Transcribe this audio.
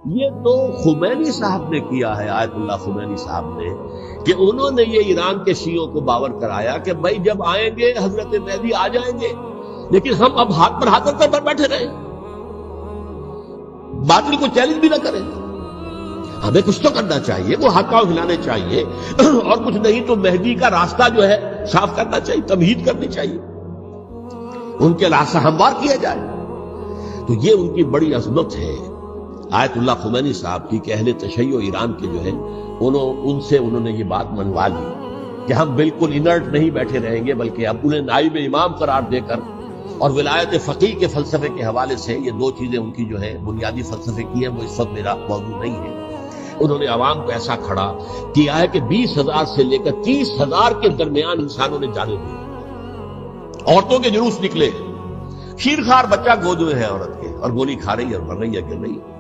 یہ تو خمینی صاحب نے کیا ہے، آیت اللہ خمینی صاحب نے، کہ انہوں نے یہ ایران کے شیعوں کو باور کرایا کہ بھائی جب آئیں گے حضرت مہدی آ جائیں گے، لیکن ہم اب ہاتھ پر ہاتھ رکھ کر بیٹھے رہیں، باطل کو چیلنج بھی نہ کریں، ہمیں کچھ تو کرنا چاہیے، وہ ہاتھ پاؤں ہلانے چاہیے، اور کچھ نہیں تو مہدی کا راستہ جو ہے صاف کرنا چاہیے، تمہید کرنی چاہیے، ان کے راستہ ہموار کیا جائے۔ تو یہ ان کی بڑی عظمت ہے آیت اللہ خمینی صاحب کی، کہ اہل تشیع ایران کے جو ہے ان سے انہوں نے یہ بات منوا لی کہ ہم بالکل انرٹ نہیں بیٹھے رہیں گے، بلکہ اب انہیں نائب امام قرار دے کر، اور ولایت فقیہ کے فلسفے کے حوالے سے یہ دو چیزیں ان کی جو ہے بنیادی فلسفے کی ہیں، وہ اس وقت میرا موضوع نہیں ہے۔ انہوں نے عوام کو ایسا کھڑا کیا ہے کہ 20,000 سے لے کر 30,000 کے درمیان انسانوں نے جانے دی، عورتوں کے جلوس نکلے، شیرخوار بچہ گود میں ہے عورت کے، اور گولی کھا رہی ہے اور مر رہی ہے، گر رہی ہے۔